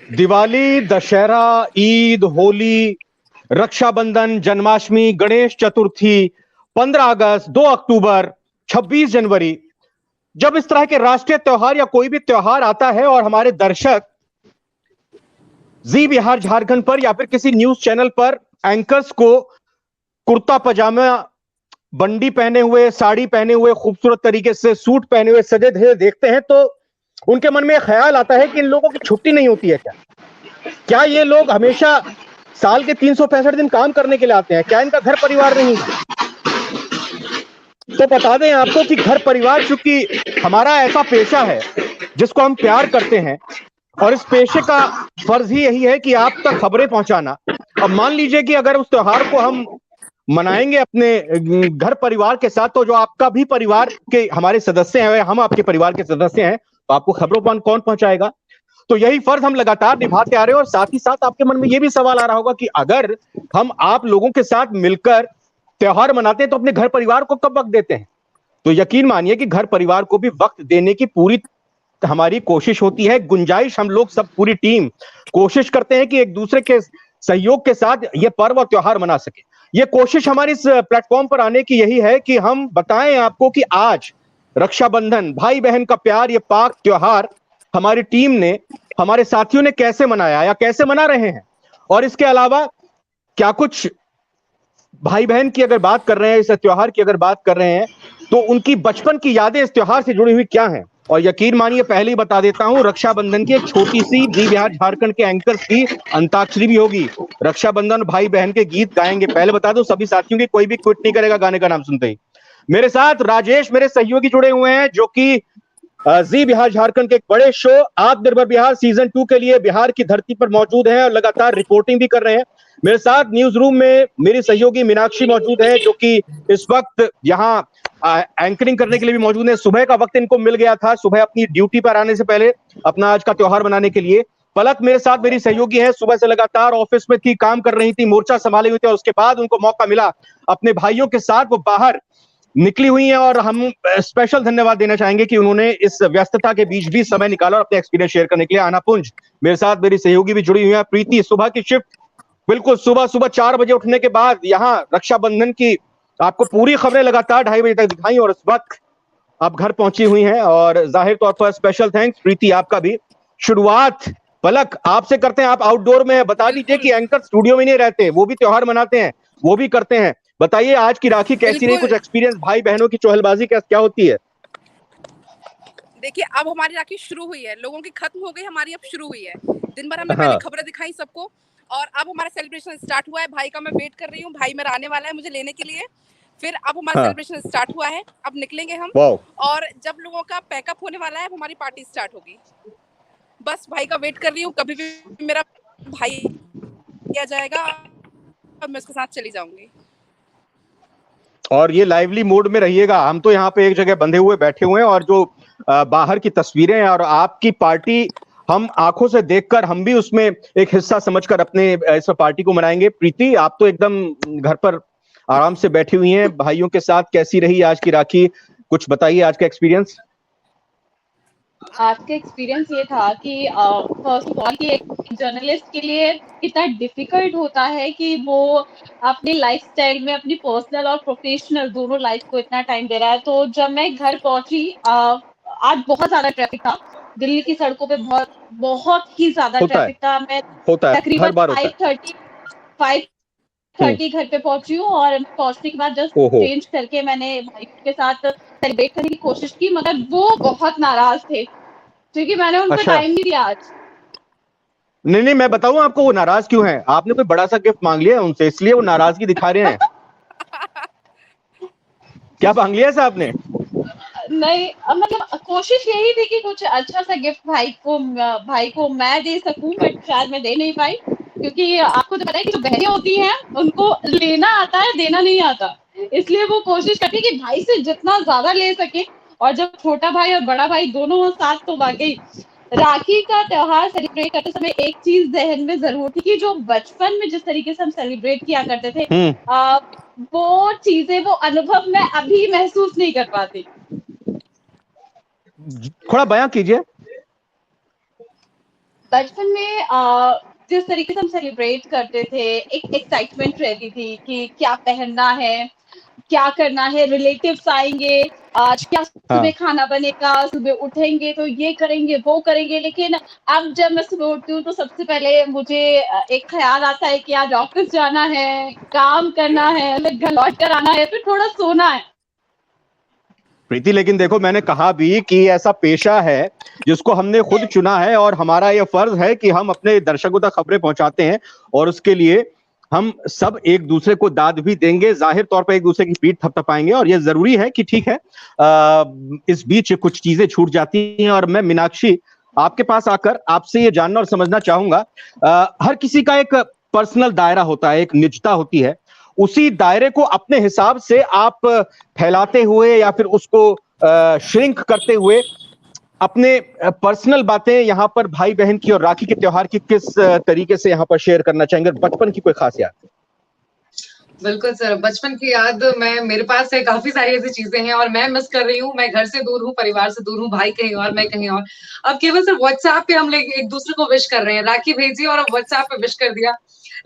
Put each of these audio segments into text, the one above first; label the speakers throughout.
Speaker 1: दिवाली, दशहरा, ईद, होली, रक्षाबंधन, जन्माष्टमी, गणेश चतुर्थी, 15 अगस्त, 2 अक्टूबर, 26 जनवरी, जब इस तरह के राष्ट्रीय त्योहार या कोई भी त्योहार आता है और हमारे दर्शक जी बिहार झारखंड पर या फिर किसी न्यूज चैनल पर एंकर्स को कुर्ता पजामा, बंडी पहने हुए, साड़ी पहने हुए, खूबसूरत तरीके से सूट पहने हुए सजे धजे देखते हैं तो उनके मन में यह ख्याल आता है कि इन लोगों की छुट्टी नहीं होती है क्या? क्या ये लोग हमेशा साल के 365 दिन काम करने के लिए आते हैं? क्या इनका घर परिवार नहीं है? तो बता दें आपको कि घर परिवार चूंकि हमारा ऐसा पेशा है जिसको हम प्यार करते हैं और इस पेशे का फर्ज ही यही है कि आप तक खबरें पहुंचाना। अब मान लीजिए कि अगर उस त्योहार को हम मनाएंगे अपने घर परिवार के साथ, तो जो आपका भी परिवार के हमारे सदस्य हैं, हम आपके परिवार के सदस्य हैं, तो आपको खबरों पर कौन पहुंचाएगा? तो यही फर्ज हम लगातार निभाते आ रहे हैं। और साथ ही साथ आपके मन में यह भी सवाल आ रहा होगा कि अगर हम आप लोगों के साथ मिलकर त्योहार मनाते हैं तो अपने घर परिवार को कब वक्त देते हैं? तो यकीन मानिए कि घर परिवार को भी वक्त देने की पूरी हमारी कोशिश होती है। गुंजाइश, हम लोग सब पूरी टीम कोशिश करते हैं कि एक दूसरे के सहयोग के साथ ये पर्व और त्योहार मना सके। ये कोशिश हमारी इस प्लेटफॉर्म पर आने की यही है कि हम बताएं आपको कि आज रक्षाबंधन, भाई बहन का प्यार, ये पाक त्योहार हमारी टीम ने, हमारे साथियों ने कैसे मनाया या कैसे मना रहे हैं। और इसके अलावा क्या कुछ भाई बहन की अगर बात कर रहे हैं, इस त्योहार की अगर बात कर रहे हैं, तो उनकी बचपन की यादें इस त्योहार से जुड़ी हुई क्या हैं। और यकीन मानिए, पहले ही बता देता हूं, रक्षाबंधन की एक छोटी सी जी बिहार झारखंड के एंकर्स की अंताक्षरी भी होगी। रक्षाबंधन भाई बहन के गीत गाएंगे। पहले बता दो सभी साथियों की कोई भी क्विट नहीं करेगा गाने का नाम सुनते ही। मेरे साथ राजेश, मेरे सहयोगी, जुड़े हुए हैं, जो कि जी बिहार झारखंड के एक बड़े शो आत्मनिर्भर बिहार सीजन 2 के लिए बिहार की धरती पर मौजूद हैं और लगातार रिपोर्टिंग भी कर रहे हैं। मेरे साथ न्यूज रूम में मेरी सहयोगी मीनाक्षी मौजूद है, जो कि इस वक्त यहाँ एंकरिंग करने के लिए भी मौजूद है। सुबह का वक्त इनको मिल गया था, सुबह अपनी ड्यूटी पर आने से पहले अपना आज का त्योहार मनाने के लिए। पलक मेरे साथ मेरी सहयोगी है, सुबह से लगातार ऑफिस में थी, काम कर रही थी, मोर्चा संभाले हुए थे और उसके बाद उनको मौका मिला अपने भाइयों के साथ वो बाहर निकली हुई हैं। और हम स्पेशल धन्यवाद देना चाहेंगे कि उन्होंने इस व्यस्तता के बीच भी समय निकाला और अपने एक्सपीरियंस शेयर करने के लिए। आना पुंज मेरे साथ मेरी सहयोगी भी जुड़ी हुई है। प्रीति, सुबह की शिफ्ट, बिल्कुल सुबह सुबह 4 बजे उठने के बाद यहाँ रक्षाबंधन की आपको पूरी खबरें लगातार 2:30 बजे तक दिखाई और इस वक्त आप घर पहुंची हुई हैं। और जाहिर तौर पर स्पेशल थैंक्स प्रीति आपका भी। शुरुआत पलक आपसे करते हैं, आप आउटडोर में बता दीजिए कि एंकर स्टूडियो में नहीं रहते, वो भी त्योहार मनाते हैं, वो भी करते हैं। बताइए आज की राखी कैसी रही, कुछ एक्सपीरियंस, भाई बहनों की चौहलबाजी क्या होती है?
Speaker 2: देखिए, अब हमारी राखी शुरू हुई है, लोगों की खत्म हो गई, हमारी अब शुरू हुई है। दिन भर हमने पहले खबरें दिखाई सबको और अब हमारा सेलिब्रेशन स्टार्ट हुआ है। भाई का मैं वेट कर रही हूँ, भाई मेरा आने वाला है मुझे लेने के लिए। फिर अब हमारा सेलिब्रेशन स्टार्ट हुआ है, अब निकलेंगे हम और जब लोगों का पैकअप होने वाला है अब हमारी पार्टी स्टार्ट होगी। बस भाई का वेट कर रही हूँ, कभी भी मेरा भाई आ जाएगा अब मैं उसके साथ चली जाऊंगी।
Speaker 1: और ये लाइवली मोड में रहिएगा, हम तो यहाँ पे एक जगह बंधे हुए बैठे हुए हैं और जो बाहर की तस्वीरें और आपकी पार्टी हम आंखों से देखकर हम भी उसमें एक हिस्सा समझकर अपने इस पार्टी को मनाएंगे। प्रीति, आप तो एकदम घर पर आराम से बैठी हुई हैं भाइयों के साथ, कैसी रही आज की राखी, कुछ बताइए आज का एक्सपीरियंस।
Speaker 3: आज का एक्सपीरियंस ये था कि फर्स्ट ऑफ ऑल कि एक जर्नलिस्ट के लिए कितना डिफिकल्ट होता है कि वो अपनी लाइफस्टाइल में अपनी पर्सनल और प्रोफेशनल दोनों लाइफ को इतना टाइम दे रहा है। तो जब मैं घर पहुंची आज बहुत ज्यादा ट्रैफिक था, दिल्ली की सड़कों पे बहुत ही ज्यादा ट्रैफिक था। मैं तकरीबन 5:30 घर पे पहुंची हूँ और पहुंचने के बाद जस्ट चेंज करके मैंने भाई के साथ सेलिब्रेट करने की कोशिश की, मगर वो बहुत नाराज थे क्योंकि मैंने उनको टाइम नहीं दिया आज।
Speaker 1: नहीं, मैं बताऊं आपको वो नाराज क्यों हैं? आपने कोई बड़ा सा गिफ्ट मांग लिया उनसे, इसलिए वो नाराजगी दिखा रहे हैं। क्या मांग लिया साहब ने?
Speaker 3: नहीं, मतलब कोशिश यही थी कि कुछ अच्छा सा गिफ्ट भाई को मैं दे सकूं, बट शायद मैं दे नहीं पाई क्योंकि आपको तो पता है कि जो बहनें होती हैं उनको लेना आता है, देना नहीं आता। इसलिए वो कोशिश करती है कि भाई से जितना ज्यादा ले सके। और जब छोटा भाई और बड़ा भाई दोनों हो साथ, तो वाकई राखी का त्योहार सेलिब्रेट करते समय एक चीज जहन में जरूर थी कि जो बचपन में जिस तरीके से हम सेलिब्रेट किया करते थे, वो चीजें, वो अनुभव मैं अभी महसूस नहीं कर पाती।
Speaker 1: थोड़ा बयां कीजिए।
Speaker 3: बचपन में जिस तरीके से हम सेलिब्रेट करते थे, एक एक्साइटमेंट रहती थी कि क्या पहनना है, क्या करना है, रिलेटिव्स आएंगे, आज क्या सुबह
Speaker 1: हाँ।
Speaker 3: खाना बनेगा, सुबह उठेंगे तो ये करेंगे वो करेंगे। लेकिन अब जब मैं सुबह उठती हूँ तो सबसे पहले मुझे एक ख्याल आता है कि आज ऑफिस जाना है, काम करना है, फिर घर लौट कर आना है, फिर थोड़ा सोना है।
Speaker 1: प्रीति, लेकिन देखो, मैंने कहा भी कि ऐसा पेशा है जिसको हमने खुद चुना है और हमारा यह फर्ज है कि हम अपने दर्शकों तक खबरें पहुंचाते हैं, और उसके लिए हम सब एक दूसरे को दाद भी देंगे, जाहिर तौर पर एक दूसरे की पीठ थपथपाएंगे। और यह जरूरी है कि ठीक है, इस बीच कुछ चीजें छूट जाती हैं, और मैं मीनाक्षी आपके पास आकर आपसे ये जानना और समझना चाहूंगा, हर किसी का एक पर्सनल दायरा होता है, एक निजता होती है, उसी दायरे को अपने हिसाब से आप फैलाते हुए या फिर उसको श्रिंक करते हुए अपने पर्सनल बातें यहाँ पर भाई बहन की और राखी के त्योहार की किस तरीके से यहाँ पर शेयर करना चाहेंगे? बचपन की कोई खास याद?
Speaker 4: बिल्कुल सर, बचपन की याद मेरे पास है, काफी सारी ऐसी चीजें हैं और मैं मिस कर रही हूँ। मैं घर से दूर हूँ, परिवार से दूर हूँ, भाई कहीं और, मैं कहीं और। अब केवल सिर्फ व्हाट्सएप पे हम लोग एक दूसरे को विश कर रहे हैं, राखी भेजी और अब व्हाट्सएप पे विश कर दिया।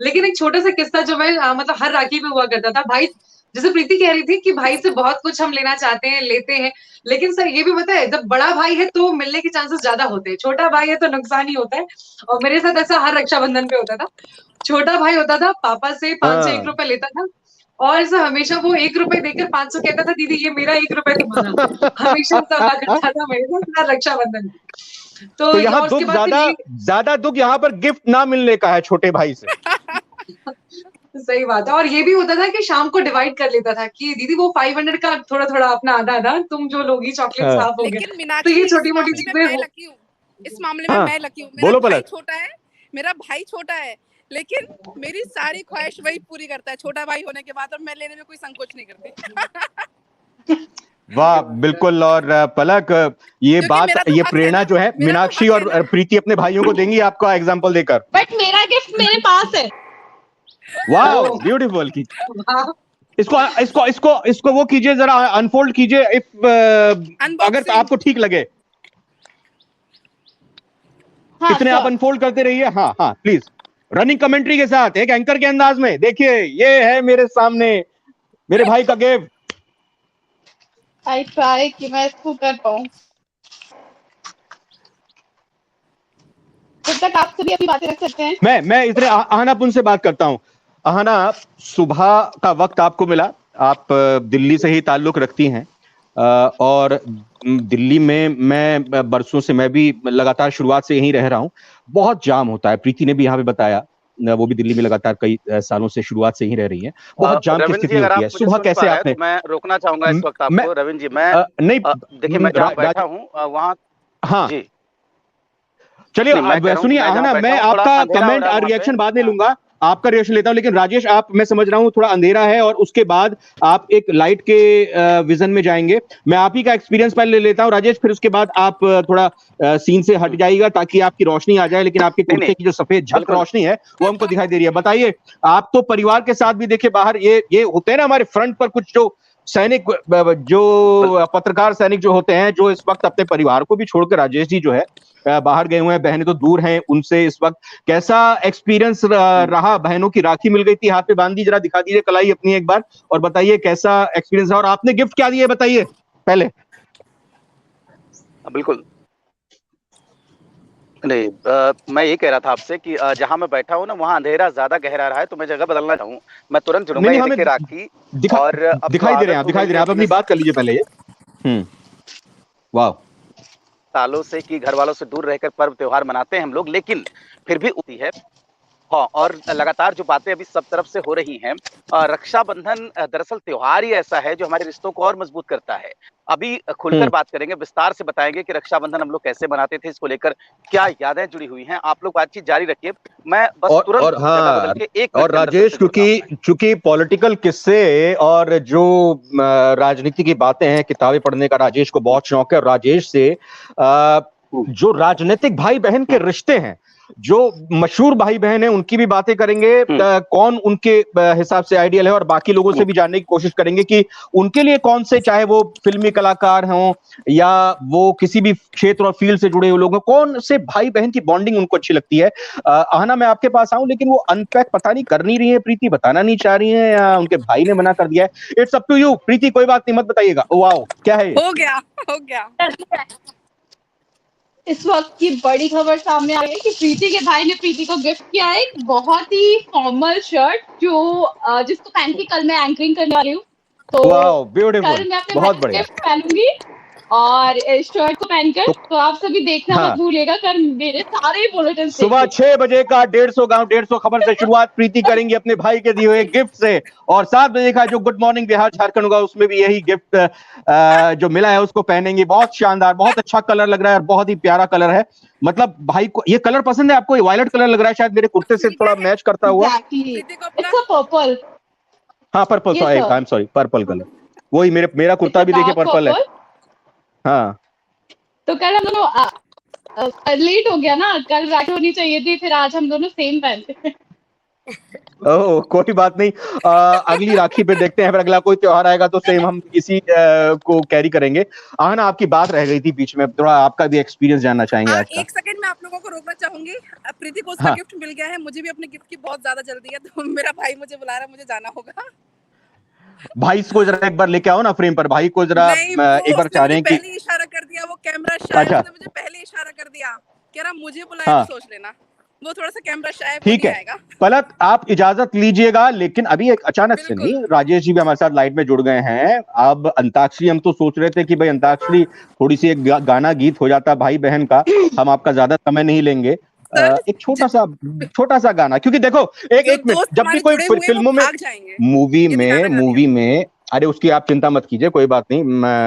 Speaker 4: लेकिन एक छोटा सा किस्सा जो मैं मतलब हर राखी पे हुआ करता था, भाई जैसे प्रीति कह रही थी कि भाई से बहुत कुछ हम लेना चाहते हैं, लेते हैं, लेकिन सर ये भी पता है, जब बड़ा भाई है तो मिलने के चांसेस ज्यादा होते हैं, छोटा भाई है तो नुकसान ही होता है। और मेरे साथ ऐसा हर रक्षाबंधन पे होता था। छोटा भाई होता था, पापा से 501 रुपए लेता था और ऐसा हमेशा वो 1 रुपए देकर 500 कहता था, दीदी ये मेरा 1 रुपए तुम्हारा। हमेशा ऐसा हुआ करता था मेरे साथ हर रक्षाबंधन पे।
Speaker 1: तो यहाँ
Speaker 4: और
Speaker 1: दुख
Speaker 4: उसके बाद
Speaker 1: ज्यादा दुख यहाँ पर गिफ्ट ना मिलने का है छोटे भाई से।
Speaker 4: सही बात है। और ये भी होता था कि शाम को डिवाइड कर लेता था कि दीदी वो 500 का थोड़ा थोड़ा अपना आधा आधा तुम जो लोगी चॉकलेट हाफ हो गया।
Speaker 2: लेकिन
Speaker 4: तो
Speaker 2: मीनाक्षी,
Speaker 4: ये
Speaker 2: इस
Speaker 4: छोटी मोटी
Speaker 2: मामले में
Speaker 4: चीजें
Speaker 2: मैं लकी हूँ। इस मामले में
Speaker 1: हाँ,
Speaker 2: मैं लकी हूँ।
Speaker 1: बोलो
Speaker 2: मेरा भाई
Speaker 1: पलक।
Speaker 2: छोटा है, मेरा भाई छोटा है, लेकिन मेरी सारी ख्वाहिश वही पूरी करता है छोटा भाई होने के बाद, और मैं लेने में कोई संकोच नहीं करती।
Speaker 1: वाह, बिल्कुल। और पलक, ये
Speaker 2: क्योंकि
Speaker 1: बात,
Speaker 2: मेरा तो
Speaker 1: ये
Speaker 2: हक है
Speaker 1: प्रेरणा
Speaker 2: ना,
Speaker 1: जो है
Speaker 2: मेरा तो
Speaker 1: मीनाक्षी
Speaker 2: हक है
Speaker 1: और
Speaker 2: ना।
Speaker 1: प्रीति अपने भाइयों को देंगी आपका एग्जाम्पल देकर?
Speaker 3: बट मेरा गिफ्ट मेरे पास है।
Speaker 1: वाह, ब्यूटीफुल।
Speaker 4: हाँ,
Speaker 1: इसको इसको इसको इसको वो कीजिए, जरा अनफोल्ड कीजिए, इफ अगर
Speaker 2: अनबॉक्सिंग।
Speaker 1: आपको ठीक लगे।
Speaker 3: हाँ
Speaker 1: इतने आप
Speaker 3: सर।
Speaker 1: अनफोल्ड करते रहिए। हाँ हाँ, प्लीज, रनिंग कमेंट्री के साथ, एक एंकर के अंदाज में। देखिए, ये है मेरे सामने मेरे भाई का गिफ्ट।
Speaker 3: आई ट्राई कि मैं इसको कर पाऊँ। जब तक आप सभी अपनी बातें रख सकते हैं।
Speaker 1: मैं इतने आहनापुन से बात करता हूं। आहना, सुबह का वक्त आपको मिला, आप दिल्ली से ही ताल्लुक रखती हैं, और दिल्ली में मैं बरसों से, मैं भी लगातार शुरुआत से यहीं रह रहा हूं। बहुत जाम होता है, प्रीति ने भी यहाँ पे बताया, वो भी दिल्ली में लगातार कई सालों से, शुरुआत से ही रह रही हैं। बहुत जाम की स्थिति होती है। सुबह कैसे आपने?
Speaker 5: तो मैं रोकना चाहूंगा इस वक्त आपको, रविंद्र जी। मैं
Speaker 1: नहीं,
Speaker 5: देखिए, मैं जहाँ बैठा हूँ वहाँ,
Speaker 1: हाँ
Speaker 5: जी
Speaker 1: चलिए,
Speaker 5: नहीं,
Speaker 1: सुनिए आहना, मैं आपका कमेंट और रिएक्शन बाद में लूंगा, आपका रिएक्शन लेता हूं। लेकिन राजेश, आप, मैं समझ रहा हूं थोड़ा अंधेरा है और उसके बाद आप एक लाइट के विजन में जाएंगे। मैं आप ही का एक्सपीरियंस पहले ले लेता हूं राजेश, फिर उसके बाद आप थोड़ा सीन से हट जाइएगा ताकि आपकी रोशनी आ जाए। लेकिन आपके कुर्ते की जो सफेद झलक रोशनी है वो हमको दिखाई दे रही है। बताइए, आप तो परिवार के साथ भी देखे बाहर ये होते हैं ना, हमारे फ्रंट पर कुछ जो सैनिक, जो पत्रकार सैनिक जो होते हैं, जो इस वक्त अपने परिवार को भी छोड़कर, राजेश जी जो है बाहर गए हुए हैं, बहनें तो दूर हैं उनसे, इस वक्त कैसा एक्सपीरियंस रहा? बहनों की राखी मिल गई थी, हाथ पे बांध दी, जरा दिखा दीजिए कलाई अपनी एक बार, और बताइए कैसा एक्सपीरियंस है, और आपने गिफ्ट क्या दिए बताइए पहले।
Speaker 5: बिल्कुल नहीं, मैं ये कह रहा था आपसे कि जहां मैं बैठा हूँ ना, वहाँ अंधेरा ज्यादा गहरा रहा है, तो मैं जगह बदलना चाहूँ। मैं तुरंत जुड़ूंगा। ये देखिए राखी, और
Speaker 1: दिखाई दे रहे हैं आप, दिखाई दे रहे हैं आप, अपनी बात कर लीजिए पहले ये। वाह,
Speaker 5: सालों से कि घर वालों से दूर रहकर पर्व त्योहार मनाते हैं हम लोग, लेकिन फिर भी होती है। हाँ, और लगातार जो बातें अभी सब तरफ से हो रही हैं, रक्षाबंधन दरअसल त्योहार ही ऐसा है जो हमारे रिश्तों को और मजबूत करता है। अभी खुलकर बात करेंगे, विस्तार से बताएंगे कि रक्षाबंधन हम लोग कैसे मनाते थे, इसको लेकर क्या यादें जुड़ी हुई हैं। आप लोग बातचीत जारी रखिए, मैं बस तुरंत जगह बदल के एक
Speaker 1: और राजेश, क्योंकि पॉलिटिकल किस्से और जो राजनीति की बातें हैं, किताबें पढ़ने का राजेश को बहुत शौक है, और राजेश से जो राजनीतिक भाई बहन के रिश्ते हैं जो मशहूर भाई बहन है उनकी भी बातें करेंगे, कौन उनके हिसाब से आइडियल है, और बाकी लोगों से भी जानने की कोशिश करेंगे कि उनके लिए कौन से, चाहे वो फिल्मी कलाकार हों या वो किसी भी क्षेत्र और फील्ड से जुड़े हुए लोग हों, कौन से भाई बहन की बॉन्डिंग उनको अच्छी लगती है। आहना, मैं आपके पास आऊं, लेकिन वो अनपैक पता नहीं कर नहीं रही है, प्रीति बताना नहीं चाह रही है या उनके भाई ने मना कर दिया है। इट्स अप टू यू प्रीति, कोई बात नहीं, मत बताइएगा। वाओ, क्या है ये?
Speaker 2: हो गया।
Speaker 3: इस वक्त की बड़ी खबर सामने आ गई कि प्रीति के भाई ने प्रीति को गिफ्ट किया है एक बहुत ही फॉर्मल शर्ट, जो जिसको पहन के कल मैं एंकरिंग करने वाली हूँ। तो
Speaker 1: वाओ, ब्यूटीफुल,
Speaker 3: कल मैं अपने
Speaker 1: बहुत
Speaker 3: भाई को
Speaker 1: बढ़िया।
Speaker 3: गिफ्ट पहनूंगी और इस शर्ट को पहनकर, तो आप सभी देखना
Speaker 1: हाँ।
Speaker 3: मत भूलिएगा। कल मेरे सारे बुलेटिन
Speaker 1: सुबह 6 बजे का 150 गांव 150 खबर से शुरुआत प्रीति करेंगी अपने भाई के दिए हुए गिफ्ट से, और 7 बजे का जो गुड मॉर्निंग बिहार झारखंड होगा उसमें भी यही गिफ्ट जो मिला है उसको पहनेंगे। बहुत शानदार, बहुत अच्छा कलर लग रहा है और बहुत ही प्यारा कलर है। मतलब भाई को ये कलर पसंद है आपको? ये वायलेट कलर लग रहा है, शायद मेरे कुर्ते से थोड़ा मैच करता हुआ।
Speaker 2: प्रीति को
Speaker 3: पर्पल,
Speaker 1: हाँ purple,
Speaker 3: Yes, sir.
Speaker 1: I am sorry, purple colour, वही मेरा कुर्ता भी देखिए पर्पल है। हाँ,
Speaker 3: तो कल हम दोनों लेट हो गया ना, कल रात होनी चाहिए थी, फिर आज हम दोनों सेम पहनते हैं।
Speaker 1: ओह कोई बात नहीं, अगली राखी पे देखते हैं, फिर अगला कोई त्योहार आएगा तो सेम हम इसी को कैरी करेंगे। आहना, आपकी बात रह गई थी बीच में, थोड़ा आपका भी एक्सपीरियंस जानना चाहेंगे आज का।
Speaker 2: एक सेकंड में आप लोगों को रोकना चाहूंगी। प्रीति को उसका गिफ्ट मिल गया है, मुझे भी अपने गिफ्ट की बहुत ज्यादा जल्दी है, तो मेरा भाई मुझे बुला रहा है, मुझे जाना होगा।
Speaker 1: भाई को जरा एक बार लेके आओ ना फ्रेम पर, भाई को जरा एक बार चाह रहे हैं कि
Speaker 2: पहले इशारा कर दिया, वो कैमरा शाय, उसने मुझे पहले इशारा कर दिया, कह रहा मुझे बुलाया तो सोच लेना। वो थोड़ा सा कैमरा शाय,
Speaker 1: ठीक है पलक, आप इजाजत लीजिएगा, लेकिन अभी एक अचानक से नहीं, राजेश जी भी हमारे साथ लाइट में जुड़ गए हैं। अब अंताक्षरी, हम तो सोच रहे थे कि भाई अंताक्षरी थोड़ी सी एक गाना गीत हो जाता भाई बहन का, हम आपका ज्यादा समय नहीं लेंगे। एक छोटा सा गाना, क्योंकि देखो एक मिनट, जब भी कोई फिल्मों में, मूवी में अरे उसकी आप चिंता मत कीजिए, कोई बात नहीं,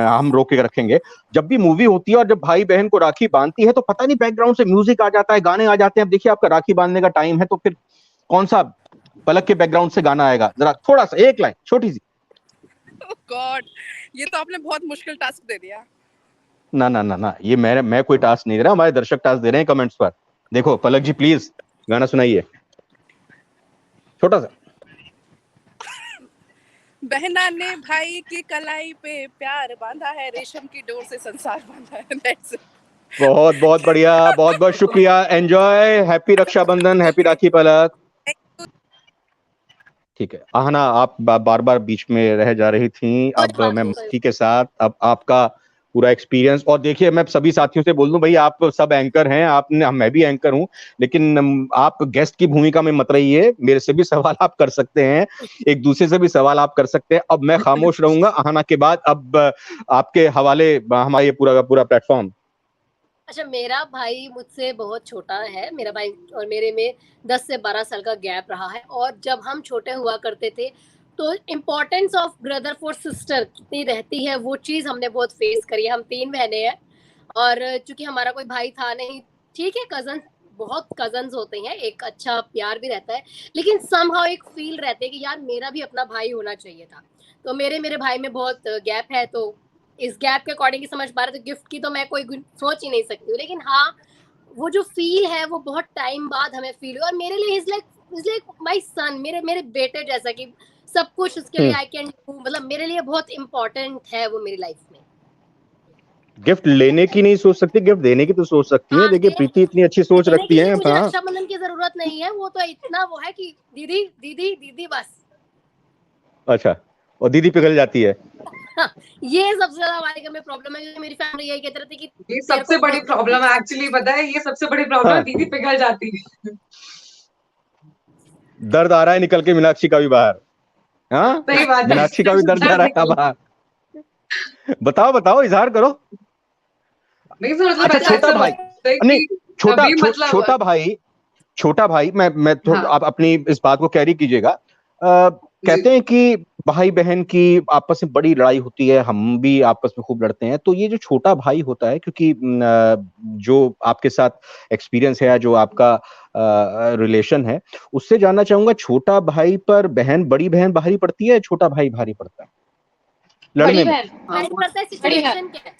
Speaker 1: हम रोक के रखेंगे। जब भी मूवी होती है और जब भाई बहन को राखी बांधती है तो पता नहीं बैकग्राउंड से म्यूजिक आ जाता है, गाने आ जाते हैं। अब देखिए आपका राखी बांधने का टाइम है, तो फिर कौन सा पलक के बैकग्राउंड से गाना आएगा? जरा थोड़ा सा, एक लाइन छोटी सी।
Speaker 2: गॉड, ये तो आपने बहुत मुश्किल टास्क दे दिया।
Speaker 1: ना, ये मैं कोई टास्क नहीं दे रहा, हमारे दर्शक टास्क दे रहे हैं कमेंट्स पर। देखो पलक जी प्लीज गाना सुनाइए, छोटा सा।
Speaker 2: बहना ने भाई की कलाई पे प्यार बांधा है, रेशम की डोर से संसार बांधा है। That's it.
Speaker 1: बहुत बहुत बढ़िया, बहुत बहुत शुक्रिया, एंजॉय, हैप्पी रक्षाबंधन, हैप्पी राखी पलक। ठीक है आहना, आप बार बार बीच में रह जा रही थी, अब मैं मस्ती के साथ अब आपका पूरा एक्सपीरियंस, और देखिए मैं सभी साथियों से बोल दूं, भाई आप सब एंकर हैं, आपने, मैं भी एंकर हूं, लेकिन आप गेस्ट की भूमिका में मत रहिए, मेरे से भी सवाल आप कर सकते हैं, एक दूसरे से भी सवाल आप कर सकते हैं। अब मैं खामोश रहूंगा आहना के बाद, अब आपके हवाले हमारा ये पूरा का पूरा प्लेटफॉर्म।
Speaker 6: अच्छा, मेरा भाई मुझसे बहुत छोटा है, मेरा भाई और मेरे में 10 से 12 साल का गैप रहा है, और जब हम छोटे हुआ करते थे तो importance of brother for sister कितनी रहती है, वो चीज़ हमने बहुत फेस करी है। हम 3 बहनें हैं, और चूंकि हमारा कोई भाई था नहीं, ठीक है कजन, बहुत कजन्स होते हैं, एक अच्छा प्यार भी रहता है, लेकिन समहाउ एक फील रहते है कि यार मेरा भी अपना भाई होना चाहिए था। तो मेरे भाई में बहुत गैप है, तो इस गैप के अकॉर्डिंग समझ पा रहे, तो गिफ्ट की तो मैं कोई सोच ही नहीं सकती हूँ, लेकिन हाँ वो जो फील है वो बहुत टाइम बाद हमें फील हुआ, और मेरे लिए इज लाइक माय सन, मेरे बेटे जैसा, कि सब कुछ उसके लिए आई कैन डू, मतलब मेरे लिए बहुत इम्पोर्टेंट है वो मेरी लाइफ में।
Speaker 1: गिफ्ट लेने की नहीं सोच सकती, गिफ्ट देने की तो सोच सकती है। देखिए प्रीति इतनी अच्छी सोच रखती है।
Speaker 6: मुझे रक्षाबंधन की जरूरत नहीं है, वो तो इतना वो है कि दीदी दीदी दीदी बस।
Speaker 1: अच्छा, और दीदी पिघल जाती है।
Speaker 6: हाँ, ये सबसे ज्यादा हमारे घर में प्रॉब्लम है, क्योंकि मेरी फैमिली यही कहती रहती है कि
Speaker 4: ये सबसे बड़ी प्रॉब्लम है, एक्चुअली पता है, ये सबसे बड़ी प्रॉब्लम है, दीदी पिघल जाती है।
Speaker 1: दर्द आ रहा है निकल के मीनाक्षी का भी बाहर। हाँ,
Speaker 4: सही बात है,
Speaker 1: मीनाक्षी का भी दर्द आ रहा है बाहर। बताओ इजहार करो।
Speaker 4: नहीं सर, मतलब
Speaker 1: अच्छा, छोटा भाई नहीं, छोटा भाई मैं थोड़ा आप अपनी इस बात को कैरी कीजिएगा। कहते हैं कि भाई बहन की आपस में बड़ी लड़ाई होती है, हम भी आपस में खूब लड़ते हैं, तो ये जो छोटा भाई होता है, क्योंकि जो आपके साथ एक्सपीरियंस है, जो आपका रिलेशन है, उससे जानना चाहूंगा, छोटा भाई पर बड़ी बहन भारी पड़ती है, छोटा भाई भारी पड़ता है लड़ने में?
Speaker 6: सिचुएशन क्या है?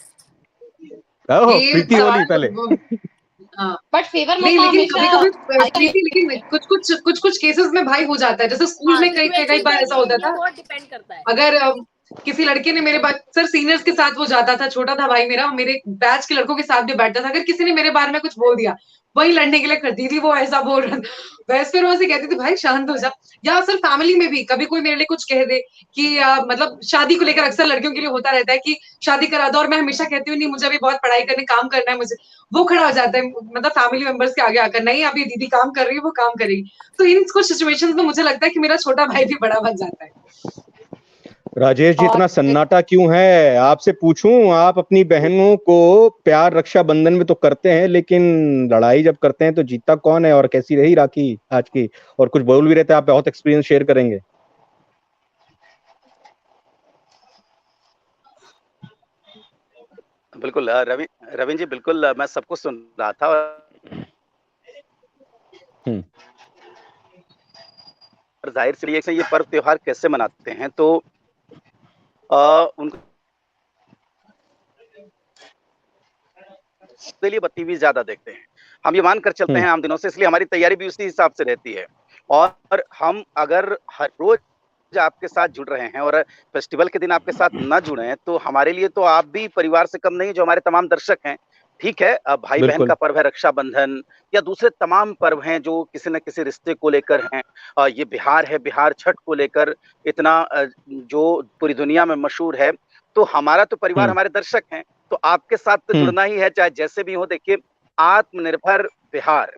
Speaker 1: प्रीति बोली पहले।
Speaker 4: हाँ
Speaker 3: बट फेवर
Speaker 4: नहीं,
Speaker 3: मम्मा
Speaker 4: लेकिन
Speaker 3: हमेशा
Speaker 4: कभी-कभी लेकिन कुछ केसेस में भाई हो जाता है। जैसे स्कूल में कई बार ऐसा होता था,
Speaker 6: बहुत डिपेंड करता है।
Speaker 4: अगर किसी लड़के ने मेरे सर सीनियर्स के साथ वो जाता था, छोटा था भाई मेरा, मेरे बैच के लड़कों के साथ भी बैठता था, अगर किसी ने मेरे बारे में कुछ बोल दिया, वही लड़ने के लिए खड़ी थी, वो ऐसा बोल रहा था, वैसे फिर वैसे कहती थी भाई शांत हो जा। या सर फैमिली में भी कभी कोई मेरे लिए कुछ कह दे कि मतलब शादी को लेकर अक्सर लड़कियों के लिए होता रहता है कि शादी करा दो, और मैं हमेशा कहती हूँ नहीं मुझे अभी बहुत पढ़ाई करनी, काम करना है मुझे, वो खड़ा हो जाता है मतलब फैमिली मेंबर्स के आगे आकर, नहीं अभी दीदी काम कर रही है, वो काम करेगी। तो इन कुछ सिचुएशंस में मुझे लगता है कि मेरा छोटा भाई भी बड़ा बन जाता है।
Speaker 1: राजेश जी, इतना सन्नाटा क्यों है? आपसे पूछूं, आप अपनी बहनों को प्यार रक्षाबंधन में तो करते हैं, लेकिन लड़ाई जब करते हैं तो जीतता कौन है? और कैसी रही राखी आज की? और कुछ बोल भी रहते हैं, आप बहुत एक्सपीरियंस शेयर करेंगे।
Speaker 5: बिल्कुल रविंद्र जी, बिल्कुल मैं सबको सुन रहा था। और जाहिर सी रिएक्शन, ये पर्व त्योहार कैसे मनाते हैं, तो उनके लिए बत्ती भी ज्यादा देखते हैं। हम ये मान कर चलते हैं आम दिनों से, इसलिए हमारी तैयारी भी उसी हिसाब से रहती है। और हम अगर हर रोज आपके साथ जुड़ रहे हैं और फेस्टिवल के दिन आपके साथ न जुड़े, तो हमारे लिए तो आप भी परिवार से कम नहीं, जो हमारे तमाम दर्शक हैं। ठीक है, भाई बहन का पर्व है रक्षाबंधन, या दूसरे तमाम पर्व हैं जो किसी न किसी रिश्ते को लेकर हैं। ये बिहार है, बिहार छठ को लेकर इतना जो पूरी दुनिया में मशहूर है। तो हमारा तो परिवार हमारे दर्शक हैं, तो आपके साथ तो जुड़ना ही है, चाहे जैसे भी हो। देखिए, आत्मनिर्भर बिहार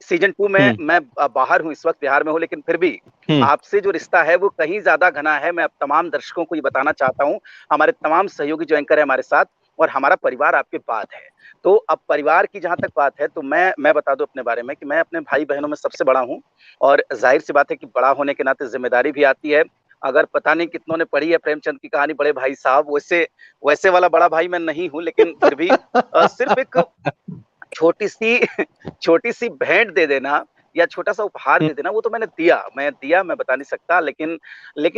Speaker 5: सीजन 2 में मैं बाहर हूँ, इस वक्त बिहार में हूँ, लेकिन फिर भी आपसे जो रिश्ता है वो कहीं ज्यादा घना है। मैं अब तमाम दर्शकों को ये बताना चाहता हूँ, हमारे तमाम सहयोगी जो एंकर है हमारे साथ, और हमारा परिवार आपके बाद है। तो अब परिवार की जहां तक बात है, तो मैं बता दूं अपने बारे में कि मैं अपने भाई बहनों में सबसे बड़ा हूं, और जाहिर सी बात है कि बड़ा होने के नाते जिम्मेदारी भी आती है। अगर पता नहीं कितनों ने पढ़ी है प्रेमचंद की कहानी बड़े भाई साहब, वैसे वाला बड़ा भाई मैं नहीं हूं, लेकिन फिर भी सिर्फ एक छोटी सी भेंट दे देना या छोटा सा उपहार दे देना, वो तो मैं बता नहीं सकता, लेकिन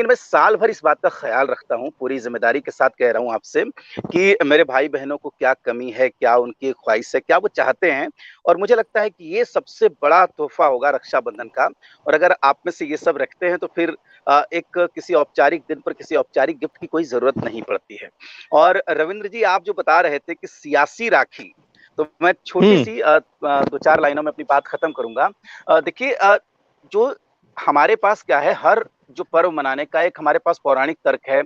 Speaker 5: मैं साल भर इस बात का ख्याल रखता हूँ, पूरी जिम्मेदारी के साथ कह रहा हूँ आपसे, कि मेरे भाई बहनों को क्या कमी है, क्या उनकी ख्वाहिश है, क्या वो चाहते हैं। और मुझे लगता है कि ये सबसे बड़ा तोहफा होगा रक्षाबंधन का। और अगर आप में से ये सब रखते हैं, तो फिर एक किसी औपचारिक दिन पर किसी औपचारिक गिफ्ट की कोई जरूरत नहीं पड़ती है। और रविंद्र जी, आप जो बता रहे थे कि सियासी राखी, तो मैं छोटी सी 2-4 लाइनों में अपनी बात खत्म करूंगा। देखिए, जो हमारे पास क्या है, हर जो पर्व मनाने का एक हमारे पास पौराणिक तर्क है,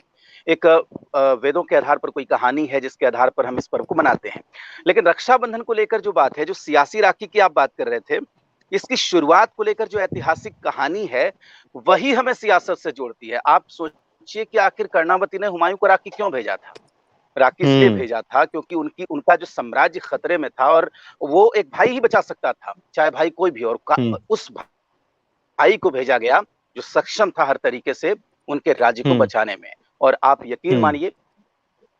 Speaker 5: एक वेदों के आधार पर कोई कहानी है जिसके आधार पर हम इस पर्व को मनाते हैं। लेकिन रक्षाबंधन को लेकर जो बात है, जो सियासी राखी की आप बात कर रहे थे, इसकी शुरुआत को लेकर जो ऐतिहासिक कहानी है, वही हमें सियासत से जोड़ती है। आप सोचिए कि आखिर कर्णावती ने हुमायूं को राखी क्यों भेजा था? राखी इसलिए भेजा था क्योंकि उनका जो साम्राज्य खतरे में था, और वो एक भाई ही बचा सकता था, चाहे भाई कोई भी, और उस भाई को भेजा गया जो सक्षम था हर तरीके से उनके राज्य को बचाने में। और आप यकीन मानिए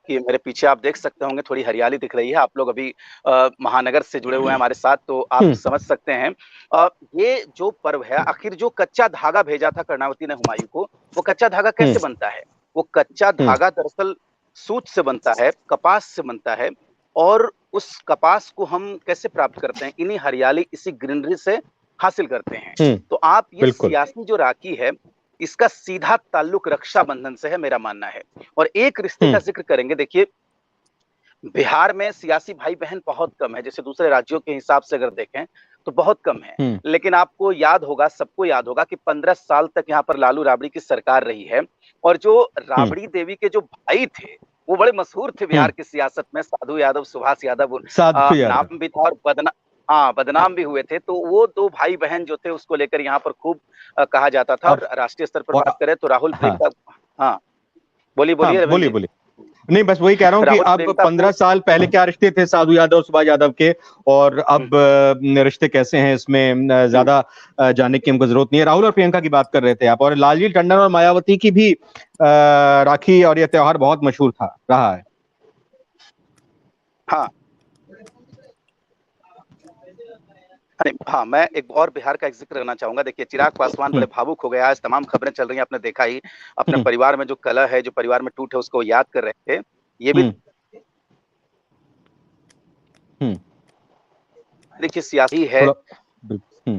Speaker 5: कि मेरे पीछे आप देख सकते होंगे, थोड़ी हरियाली दिख रही है। आप लोग अभी महानगर से जुड़े हुए हैं हमारे साथ, तो आप समझ सकते हैं ये जो पर्व है, आखिर जो कच्चा धागा भेजा था कर्णावती ने हुमायूं को, वो कच्चा धागा कैसे बनता है? वो कच्चा धागा दरअसल सूत से बनता है, कपास से बनता है। और उस कपास को हम कैसे प्राप्त करते हैं? इन्हीं हरियाली, इसी ग्रीनरी से हासिल करते हैं। तो आप ये सियासी जो राखी है, इसका सीधा ताल्लुक रक्षाबंधन से है, मेरा मानना है। और एक रिश्ते का जिक्र करेंगे, देखिए बिहार में सियासी भाई बहन बहुत कम है, जैसे दूसरे राज्यों के हिसाब से अगर देखें तो बहुत कम है। लेकिन आपको याद होगा, सबको याद होगा कि 15 साल तक यहाँ पर लालू राबड़ी की सरकार रही है, और जो राबड़ी देवी के जो भाई थे वो बड़े मशहूर थे बिहार की सियासत में, साधु यादव, सुभाष यादव, नाम भी था, और बदनाम भी हुए थे। तो वो 2 भाई बहन जो थे, उसको लेकर यहाँ पर खूब कहा जाता था। और राष्ट्रीय स्तर पर बात करें तो राहुल प्रेम का, बोलिए।
Speaker 1: नहीं, बस वही कह रहा हूँ कि अब 15 साल पहले क्या रिश्ते थे साधु यादव, सुभाष यादव के, और अब रिश्ते कैसे हैं, इसमें ज्यादा जानने की हमको जरूरत नहीं है। राहुल और प्रियंका की बात कर रहे थे आप, और लालजी टंडन और मायावती की भी राखी और यह त्योहार बहुत मशहूर रहा है।
Speaker 5: हाँ, मैं एक और बिहार का एक जिक्र करना चाहूंगा। देखिए, चिराग पासवान बड़े भावुक हो गए, आज तमाम खबरें चल रही हैं, आपने देखा ही। अपने परिवार में जो कलह है, जो परिवार में टूट है, उसको याद कर रहे थे। ये भी देखिए सियासी है
Speaker 1: हम्म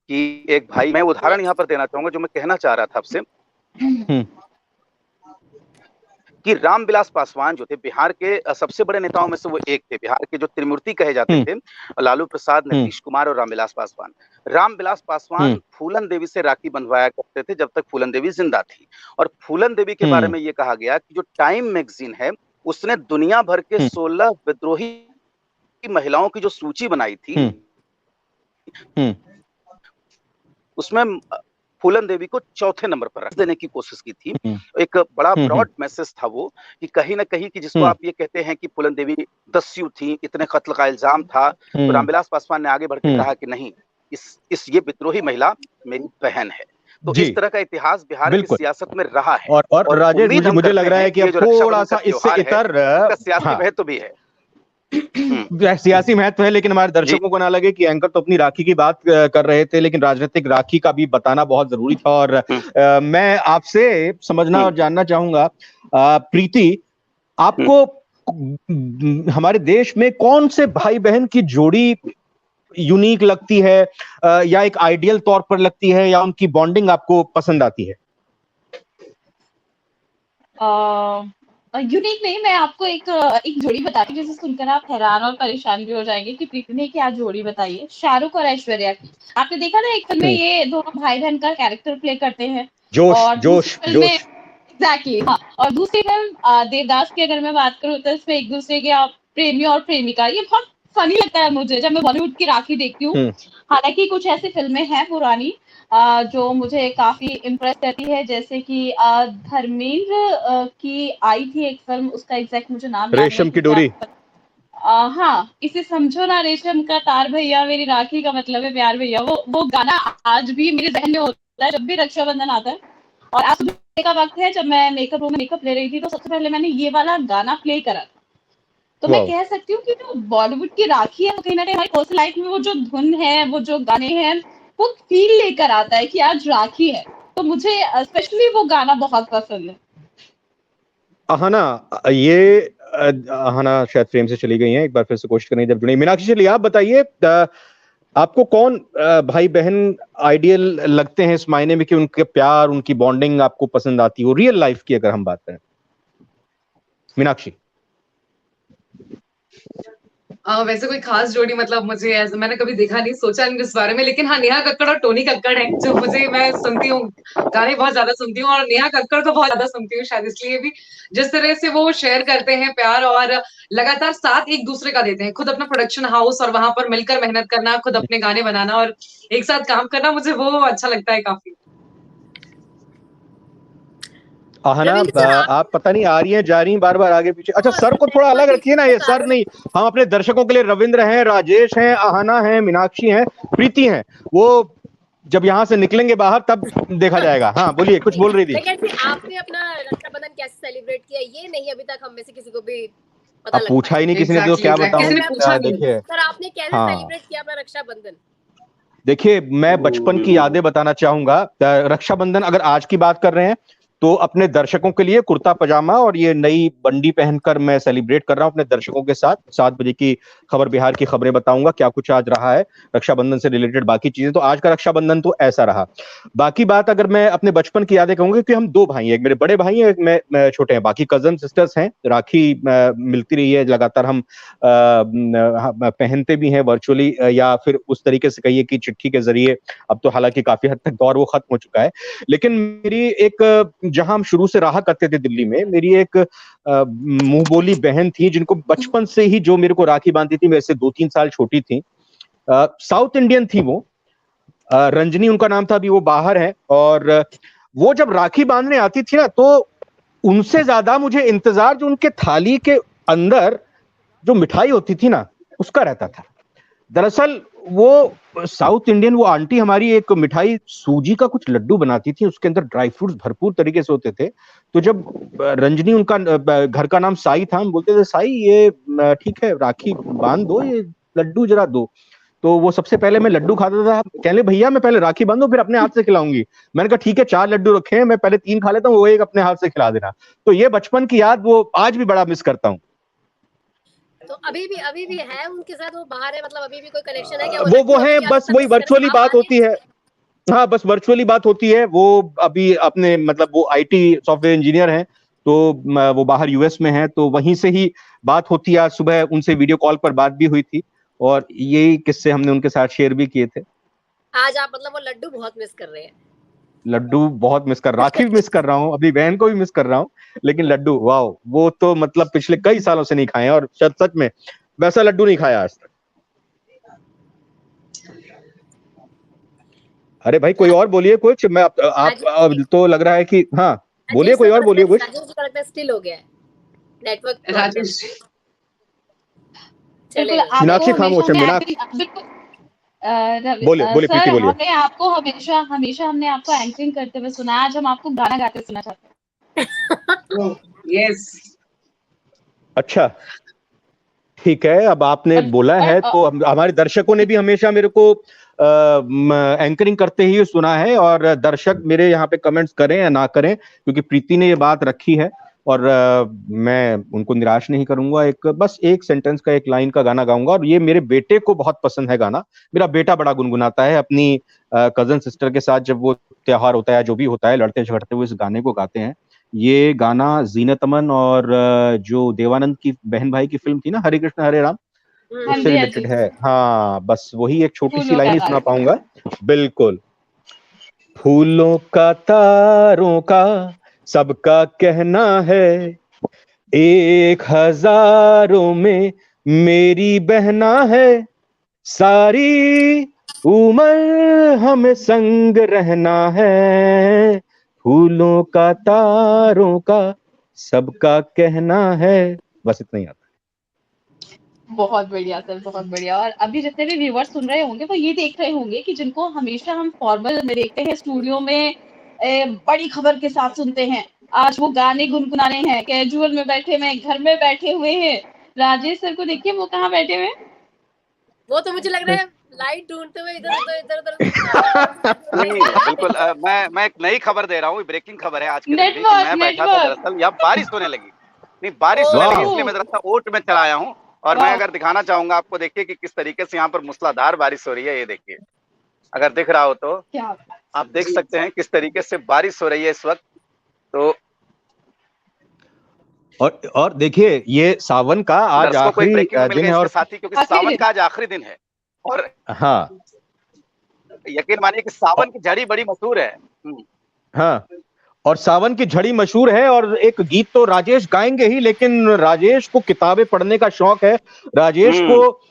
Speaker 5: कि एक भाई, मैं उदाहरण यहाँ पर देना चाहूंगा जो मैं कहना चाह रहा था आपसे, कि रामविलास पासवान जो थे बिहार के सबसे बड़े नेताओं में से वो एक थे। बिहार के जो त्रिमूर्ति कहे जाते थे, लालू प्रसाद, नीतीश कुमार और रामविलास पासवान। रामविलास पासवान फूलन देवी से राखी बंधवाया करते थे जब तक फूलन देवी जिंदा थी। और फूलन देवी के बारे में ये कहा गया कि जो टाइम मैगजीन है उसने दुनिया भर के 16 विद्रोही महिलाओं की जो सूची बनाई थी उसमें फूलन देवी को चौथे नंबर पर रख देने की कोशिश की थी। एक बड़ा ब्रॉड मैसेज था वो, कि कहीं ना कहीं कि जिसको आप ये कहते हैं कि फूलन देवी दस्यु थी, इतने कत्ल का इल्जाम था, तो रामविलास पासवान ने आगे बढ़ के कहा कि नहीं, ये विद्रोही महिला मेरी बहन है। तो इस तरह का इतिहास बिहार की सियासत में रहा है।
Speaker 1: और राजेश, मुझे लग रहा है कि अब थोड़ा सा इससे इतर
Speaker 5: सियासी महत्व भी है,
Speaker 1: सियासी महत्व है, लेकिन हमारे दर्शकों को ना लगे कि एंकर तो अपनी राखी की बात कर रहे थे, लेकिन राजनीतिक राखी का भी बताना बहुत जरूरी था। और मैं आपसे समझना और जानना चाहूंगा, प्रीति, आपको हमारे देश में कौन से भाई बहन की जोड़ी यूनिक लगती है, या एक आइडियल तौर पर लगती है, या उनकी बॉन्डिंग आपको पसंद आती है?
Speaker 3: यूनिक नहीं, मैं आपको एक जोड़ी बताती हूँ जिसे सुनकर आप हैरान और परेशान भी हो जाएंगे कि प्रीति ने क्या जोड़ी बताई है। शाहरुख और ऐश्वर्या की। आपने देखा ना, एक फिल्म में ये दोनों भाई बहन का कैरेक्टर प्ले करते हैं,
Speaker 1: जोश।
Speaker 3: एग्जैक्टली, हाँ। और दूसरी फिल्म देवदास की अगर मैं बात करूँ तो इसमें एक दूसरे के प्रेमी और प्रेमिका, ये बहुत फनी लगता है मुझे जब मैं बॉलीवुड की राखी देखती हूँ। हालांकि कुछ ऐसी फिल्में हैं पुरानी जो मुझे काफी इम्प्रेस करती है, जैसे कि धर्मेंद्र की आई थी एक फिल्म, उसका एग्जैक्ट मुझे नाम
Speaker 1: रेशम की डोरी।
Speaker 3: हाँ, इसे समझो ना रेशम का तार भैया, मेरी राखी का मतलब है प्यार भैया। वो गाना आज भी मेरे जहन में होता है जब भी रक्षाबंधन आता है। और आज सुबह का वक्त है, जब मैं मेकअप रूम में मेकअप ले रही थी तो सबसे पहले मैंने ये वाला गाना प्ले करा। तो मैं कह सकती हूँ कि जो बॉलीवुड की राखी है, कहीं ना कहीं हमारी पर्सनल लाइफ में वो जो धुन है, वो जो गाने हैं, वो फील लेकर आता है कि आज राखी है। तो मुझे स्पेशली वो गाना बहुत पसंद है।
Speaker 1: अहाना, ये अहाना शायद फ्रेम से चली गई हैं, एक बार फिर से कोशिश करनी जब जुड़ी। मीनाक्षी, चलिए आप बताइए, आपको कौन भाई बहन आइडियल लगते हैं इस मायने में कि उनके प्यार, उनकी बॉन्डिंग आपको पसंद आती हो, रियल लाइफ की अगर हम बात करें? मीनाक्षी।
Speaker 4: वैसे कोई खास जोड़ी मतलब मुझे मैंने कभी देखा नहीं, सोचा नहीं इस बारे में, लेकिन हाँ, नेहा कक्कड़ और टोनी कक्कड़ है जो मैं सुनती हूँ, गाने बहुत ज्यादा सुनती हूँ, और नेहा कक्कड़ को बहुत ज्यादा सुनती हूँ, शायद इसलिए भी। जिस तरह से वो शेयर करते हैं प्यार और लगातार साथ एक दूसरे का देते हैं, खुद अपना प्रोडक्शन हाउस और वहां पर मिलकर मेहनत करना, खुद अपने गाने बनाना और एक साथ काम करना, मुझे वो अच्छा लगता है काफी।
Speaker 1: अहाना, आप पता नहीं आ रही हैं जा रही हैं बार बार आगे पीछे। अच्छा, सर को थोड़ा अलग रखिए ना, ये सर नहीं। हम अपने दर्शकों के लिए रविंद्र हैं, राजेश हैं, अहाना हैं, मीनाक्षी हैं, प्रीति हैं। वो जब यहाँ से निकलेंगे बाहर तब देखा जाएगा। हाँ बोलिए, कुछ बोल रही थी।
Speaker 6: आपने अपना रक्षाबंधन कैसे सेलिब्रेट किया, ये नहीं अभी तक हम में से किसी को भी पता लगा।
Speaker 1: पूछा ही नहीं किसी ने, तो क्या बताऊं।
Speaker 6: देखिए सर, आपने कैसे सेलिब्रेट किया अपना रक्षाबंधन?
Speaker 1: देखिए, मैं बचपन की यादें बताना चाहूंगा। रक्षाबंधन अगर आज की बात कर रहे हैं तो अपने दर्शकों के लिए कुर्ता पजामा और ये नई बंडी पहनकर मैं सेलिब्रेट कर रहा हूं अपने दर्शकों के साथ। 7 बजे की खबर बिहार की खबरें बताऊंगा क्या कुछ आज रहा है रक्षाबंधन से रिलेटेड, बाकी चीजें। तो आज का रक्षाबंधन तो ऐसा रहा। बाकी बात अगर मैं अपने बचपन की यादें कहूंगा, क्योंकि हम 2 भाई हैं, एक मेरे बड़े भाई हैं, एक मैं छोटे हैं, बाकी कजन सिस्टर्स हैं। राखी मिलती रही है लगातार, हम पहनते भी हैं वर्चुअली, या फिर उस तरीके से कहिए कि चिट्ठी के जरिए। अब तो हालांकि काफी हद तक दौर वो खत्म हो चुका है, लेकिन मेरी एक, जहां हम शुरू से रहा करते थे दिल्ली में, मेरी एक मुंह बोली बहन थी जिनको बचपन से ही जो मेरे को राखी बांधती थी, मेरे से 2-3 साल छोटी थी। साउथ इंडियन थी वो, रंजनी उनका नाम था, अभी वो बाहर है। और वो जब राखी बांधने आती थी ना, तो उनसे ज्यादा मुझे इंतजार जो उनके थाली के अंदर जो मिठाई होती थी ना उसका रहता था। दरअसल वो साउथ इंडियन वो आंटी हमारी एक मिठाई सूजी का कुछ लड्डू बनाती थी, उसके अंदर ड्राई फ्रूट्स भरपूर तरीके से होते थे। तो जब रंजनी, उनका घर का नाम साई था, हम बोलते थे साई ये ठीक है राखी बांध दो, ये लड्डू जरा दो। तो वो सबसे पहले मैं लड्डू खाता था, कहले भैया मैं पहले राखी बांधू फिर अपने हाथ से खिलाऊंगी। मैंने कहा ठीक है, 4 लड्डू रखे हैं, मैं पहले 3 खा लेता हूँ, वो एक अपने हाथ से खिला देना। तो ये बचपन की याद वो आज भी बड़ा मिस करता हूँ।
Speaker 6: तो अभी भी है उनके साथ, वो बाहर है, मतलब अभी भी कोई कनेक्शन है क्या?
Speaker 1: वो है, बस वही वर्चुअली बात होती है। हाँ, बस वर्चुअली बात होती है। वो अभी अपने मतलब वो आईटी सॉफ्टवेयर इंजीनियर हैं, तो वो बाहर यूएस में हैं, तो वहीं से ही बात होती है। आज सुबह उनसे वीडियो कॉल पर बात भी हुई थी और यही किस्से हमने उनके साथ शेयर भी किए थे।
Speaker 6: आज आप मतलब वो लड्डू बहुत मिस कर रहे हैं?
Speaker 1: लड्डू बहुत मिस कर, राखी भी मिस कर रहा हूँ, अभी बहन को भी मिस कर रहा हूँ, लेकिन लड्डू वाह, वो तो मतलब पिछले कई सालों से नहीं खाए और सच में वैसा लड्डू नहीं खाया आज तक। अरे भाई कोई और बोलिए कुछ। मैं आप तो लग रहा है कि हाँ बोलिए, कोई और बोलिए कुछ।
Speaker 6: राजेश जी का लगता है स्टिल हो गया है नेटवर्क।
Speaker 4: राजेश
Speaker 1: मीनाक्षी खामोश है। मीनाक्षी बोलिए बोलिए, प्रीति बोलिए।
Speaker 3: हमने आपको हमेशा हमने आपको एंकरिंग करते हुए सुना, आज हम आपको गाना गाते सुनना चाहते हैं।
Speaker 4: यस,
Speaker 1: अच्छा ठीक है, अब आपने बोला है तो हमारे दर्शकों ने भी हमेशा मेरे को एंकरिंग करते ही सुना है, और दर्शक मेरे यहाँ पे कमेंट्स करें या ना करें, क्योंकि प्रीति ने ये बात रखी है और मैं उनको निराश नहीं करूंगा। बस एक सेंटेंस का, एक लाइन का गाना गाऊंगा, और ये मेरे बेटे को बहुत पसंद है गाना। मेरा बेटा बड़ा गुनगुनाता है अपनी कजन सिस्टर के साथ, जब वो त्योहार होता है, जो भी होता है, लड़ते झगड़ते हुए इस गाने को गाते हैं। ये गाना जीनत अमन और जो देवानंद की बहन भाई की फिल्म थी ना, हरे कृष्ण हरे राम, उससे रिलेटेड है। हाँ, बस वही एक छोटी सी लाइन ही सुना पाऊंगा। बिल्कुल। फूलों का तारों का सबका कहना है, 1000 में मेरी बहना है, सारी उम्र हमें संग रहना है, फूलों का तारों का सबका कहना है। बस इतना ही आता है।
Speaker 3: बहुत बढ़िया सर, बहुत बढ़िया। और अभी जितने भी व्यूअर्स सुन रहे होंगे वो ये देख रहे होंगे कि जिनको हमेशा हम फॉर्मल में देखते हैं, स्टूडियो में बड़ी खबर के साथ सुनते हैं, आज वो गाने गुनगुनाने हैं, कैजुअल में बैठे हुए, घर में बैठे हुए हैं। राजेश सर को देखिए, वो कहाँ बैठे हुए हैं?
Speaker 6: वो तो मुझे लग रहा है लाइट ढूंढते हुए इधर उधर
Speaker 5: नहीं, बिल्कुल। मैं एक नई खबर दे रहा हूँ, ब्रेकिंग खबर है आज के दिन की। मैं बैठा था दरअसल, यहाँ बारिश होने लगी। नहीं, बारिश होने लगी, इसलिए मैं दरअसल ओट में चलाया हूँ। और मैं अगर दिखाना चाहूंगा आपको, देखिए कि किस तरीके से यहाँ पर मूसलाधार बारिश हो रही है। ये देखिए, अगर दिख रहा हो तो आप देख सकते हैं किस तरीके से बारिश हो रही है इस वक्त। तो
Speaker 1: और देखिए, ये सावन का आज आखिरी दिन है, और
Speaker 5: साथी क्योंकि सावन का आज आखिरी दिन है। और
Speaker 1: हाँ,
Speaker 5: यकीन मानिए कि सावन की झड़ी बड़ी मशहूर है।
Speaker 1: हाँ, और सावन की झड़ी मशहूर है। और एक गीत तो राजेश गाएंगे ही, लेकिन राजेश को किताबें पढ़ने का शौक है। राजेश को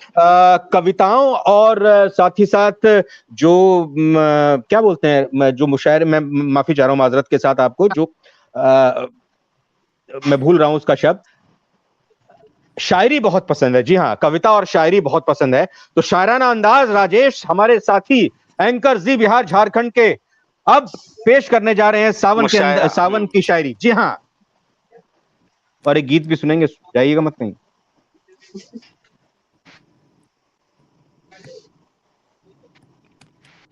Speaker 1: कविताओं और साथ ही साथ जो क्या बोलते हैं, जो मुशायरे, मैं माफी चाह रहा हूँ माजरत के साथ आपको, जो मैं भूल रहा हूं उसका शब्द, शायरी बहुत पसंद है। जी हाँ, कविता और शायरी बहुत पसंद है। तो शायराना अंदाज राजेश हमारे साथी एंकर जी बिहार झारखंड के अब पेश करने जा रहे हैं सावन की शायरी। जी हाँ, और एक गीत भी सुनेंगे, जाइएगा मत कहीं।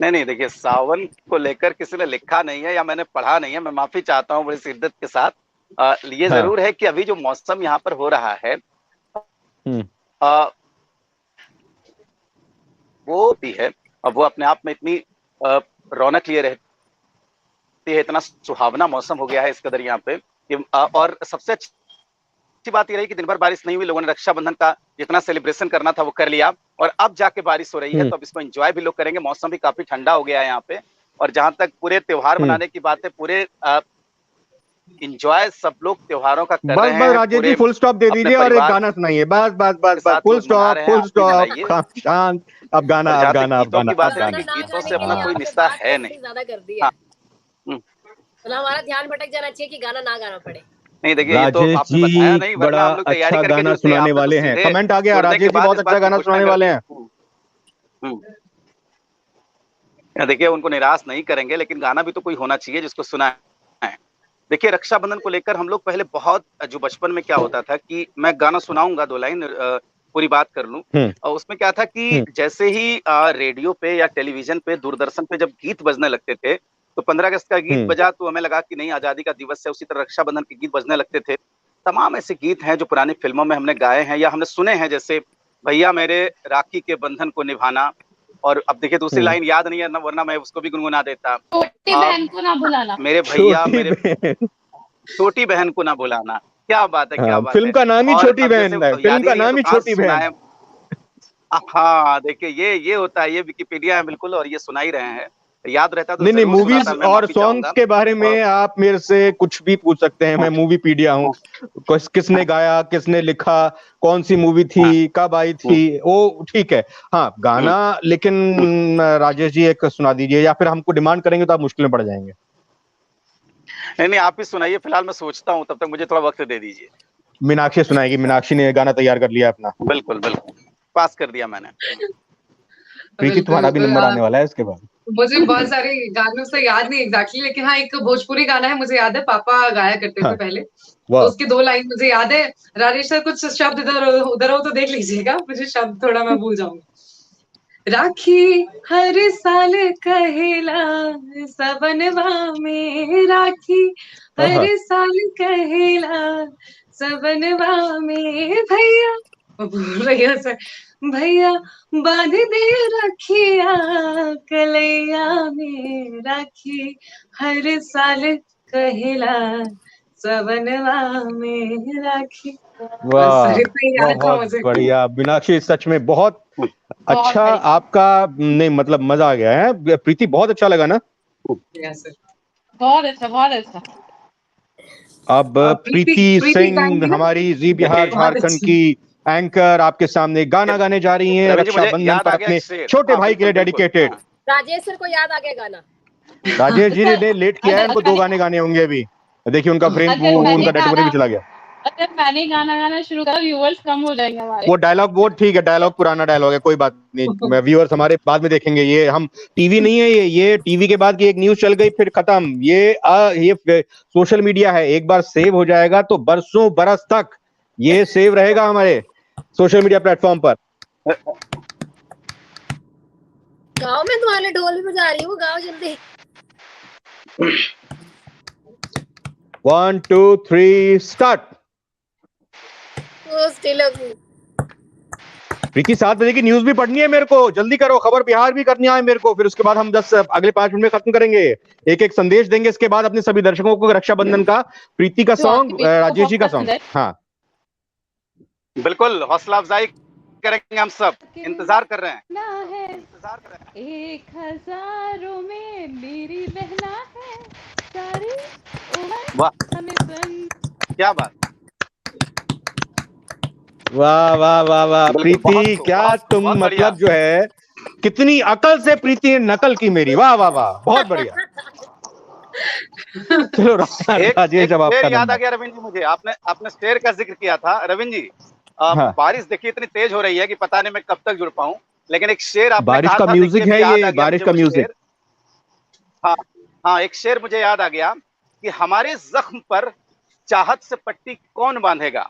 Speaker 5: नहीं, देखिए, सावन को लेकर किसी ने लिखा नहीं है या मैंने पढ़ा नहीं है, मैं माफी चाहता हूँ बड़ी शिद्दत के साथ। ये जरूर है कि अभी जो मौसम यहाँ पर हो रहा है वो भी है, और वो अपने आप में इतनी रौनक लिए रहती है, इतना सुहावना मौसम हो गया है इस कदर यहाँ पे। और सबसे अच्छी बात ये रही कि दिन भर बारिश नहीं हुई, लोगों ने रक्षाबंधन का जितना सेलिब्रेशन करना था वो कर लिया, और अब जाके बारिश हो रही है, तो अब इसको एंजॉय भी लोग करेंगे। मौसम भी काफी ठंडा हो गया है यहाँ पे, और जहां तक पूरे त्योहार मनाने की बात है, पूरे एंजॉय सब लोग त्योहारों का कर रहे हैं।
Speaker 1: बस राजेश जी फुल स्टॉप दे दीजिए और एक गाना सुनाइए। बस फुल स्टॉप, शांत। अब गाना
Speaker 5: गीतों से अपना कोई रिश्ता है नहीं।
Speaker 6: ज्यादा कर दिया, मतलब हमारा ध्यान भटक जाना चाहिए कि गाना ना गाना पड़े।
Speaker 5: नहीं, देखिए, ये तो आपने बताया नहीं,
Speaker 1: बड़ा अच्छा गाना सुनाने वाले हैं। कमेंट आ गया, राजेश जी बहुत अच्छा गाना सुनाने वाले हैं।
Speaker 5: देखिए, उनको निराश नहीं करेंगे, लेकिन गाना भी तो कोई होना चाहिए जिसको सुना है। देखिए, रक्षाबंधन को लेकर हम लोग पहले बहुत, जो बचपन में क्या होता था कि मैं गाना सुनाऊंगा, 2 लाइन पूरी बात कर लूं। और उसमें क्या था कि जैसे ही रेडियो पे या टेलीविजन पे, दूरदर्शन पे जब गीत बजने लगते थे, तो 15 अगस्त का गीत बजा तो हमें लगा कि नहीं, आजादी का दिवस है। उसी तरह रक्षाबंधन के गीत बजने लगते थे तमाम ऐसे गीत हैं जो पुरानी फिल्मों में हमने गाए हैं या हमने सुने हैं, जैसे भैया मेरे राखी के बंधन को निभाना। और अब देखिए दूसरी लाइन याद नहीं है ना, वरना मैं उसको भी गुनगुना देता।
Speaker 3: छोटी बहन को ना भुलाना।
Speaker 5: मेरे भैया
Speaker 1: छोटी
Speaker 5: मेरे
Speaker 1: बहन।
Speaker 5: छोटी बहन को ना भुलाना। क्या बात है, क्या
Speaker 1: हाँ,
Speaker 5: बात
Speaker 1: फिल्म
Speaker 5: है।
Speaker 1: का नाम ही
Speaker 5: और
Speaker 1: छोटी
Speaker 5: अब
Speaker 1: बहन
Speaker 5: जैसे
Speaker 1: है, फिल्म
Speaker 5: याद
Speaker 1: का
Speaker 5: नहीं है
Speaker 1: नाम
Speaker 5: तो
Speaker 1: ही
Speaker 5: कहाँ
Speaker 1: छोटी
Speaker 5: सुना
Speaker 1: बहन।
Speaker 5: है। हाँ देखिए ये होता है, ये विकिपीडिया है बिल्कुल, और ये सुना ही रहे हैं। याद रहता तो
Speaker 1: नहीं नहीं,
Speaker 5: जरूर
Speaker 1: मूवीज
Speaker 5: सुनाता, मैं
Speaker 1: और
Speaker 5: माफी
Speaker 1: सॉन्ग्स
Speaker 5: चाहूंगा।
Speaker 1: के बारे में आप मेरे से कुछ भी पूछ सकते हैं, मैं मूवी पीडिया हूँ। किसने गाया, किसने लिखा, कौन सी मूवी थी, कब आई थी, वो ठीक है। हाँ गाना, लेकिन राजेश जी एक सुना दीजिए, या फिर हमको डिमांड करेंगे तो आप मुश्किल में पड़ जाएंगे।
Speaker 5: नहीं आप ही सुनाइए, फिलहाल मैं सोचता हूँ, तब तक मुझे थोड़ा वक्त दे दीजिए।
Speaker 1: मीनाक्षी सुनाएगी, मीनाक्षी ने गाना तैयार कर लिया अपना।
Speaker 5: बिल्कुल बिल्कुल, पास कर दिया मैंने।
Speaker 1: प्रीति तुम्हारा भी नंबर आने वाला है इसके बाद।
Speaker 4: मुझे बहुत सारे गानों से याद नहीं एग्जैक्टली, लेकिन हाँ एक भोजपुरी गाना है मुझे याद है, पापा गाया करते थे पहले। तो उसकी 2 लाइन मुझे याद है। राजेश सर कुछ शब्द इधर उधर हो तो देख लीजिएगा, मुझे शब्द थोड़ा मैं भूल जाऊंगी। राखी हर साल कहेला सबनवा में, राखी हर साल कहेला सबनवा में, भैया भूल रही है सर, भैया बांध दे रखिया कलैया में, राखी हर साल कहेला सबनवा में राखी।
Speaker 1: वाह, बहुत बढ़िया मीनाक्षी, सच में बहुत अच्छा। आपका नहीं मतलब मजा आ गया है। प्रीति बहुत अच्छा लगा ना?
Speaker 3: बहुत अच्छा, बहुत अच्छा।
Speaker 1: अब प्रीति सिंह हमारी जी बिहार झारखंड की एंकर आपके सामने गाना गाने जा रही हैं रक्षाबंधन पर अपने छोटे भाई के लिए डेडिकेटेड।
Speaker 6: राजेश सर को याद आ गया गाना।
Speaker 1: राजेश जी ने लेट किया है, उनको 2 गाने गाने होंगे अभी। देखिए उनका फ्रेम, उनका नेटवर्क भी चला गया।
Speaker 3: अगर मैंने गाना गाना शुरू करा व्यूअर्स कम हो जाएंगे हमारे।
Speaker 1: वो डायलॉग, वो ठीक है, डायलॉग पुराना डायलॉग है, कोई बात नहीं, व्यूअर्स हमारे बाद में देखेंगे। ये हम टीवी नहीं है, ये टीवी के बाद की एक न्यूज चल गई फिर खत्म। ये सोशल मीडिया है, एक बार सेव हो जाएगा तो बरसों बरस तक ये सेव रहेगा हमारे सोशल मीडिया प्लेटफॉर्म पर।
Speaker 6: गाँव में तुम्हारे ढोल भी बजा रही हूँ, गाँव जल्दी।
Speaker 1: 1 2 3 स्टार्ट। प्रीति 7 बजे की न्यूज भी पढ़नी है मेरे को, जल्दी करो, खबर बिहार भी करनी है मेरे को। फिर उसके बाद हम अगले 5 मिनट में खत्म करेंगे, एक एक संदेश देंगे इसके बाद अपने सभी दर्शकों को रक्षाबंधन का। प्रीति का सॉन्ग, राजेश जी का सॉन्ग। हाँ
Speaker 5: बिल्कुल, हौसला अफजाई करेंगे, हम सब इंतजार कर रहे हैं।
Speaker 3: इंतजार कर रहे हैं। 1000 में मेरी बहना है सारी उम्र।
Speaker 5: वाह क्या बात,
Speaker 1: वाह वाह वाह वाह प्रीति, क्या तुम मतलब जो है कितनी अकल से प्रीति ने नकल की मेरी। वाह वाह वाह, बहुत बढ़िया। चलो राजेश, जब आपका
Speaker 5: याद आ गया रविंद्र जी मुझे, आपने शेर का जिक्र किया था रविंद्र जी। बारिश देखिए इतनी तेज हो रही है कि पता नहीं मैं कब तक जुड़ पाऊं, लेकिन एक शेर आपने
Speaker 1: बारिश का म्यूजिक है ये, बारिश का म्यूजिक।
Speaker 5: हाँ एक शेर मुझे याद आ गया कि हमारे जख्म पर चाहत से पट्टी कौन बांधेगा,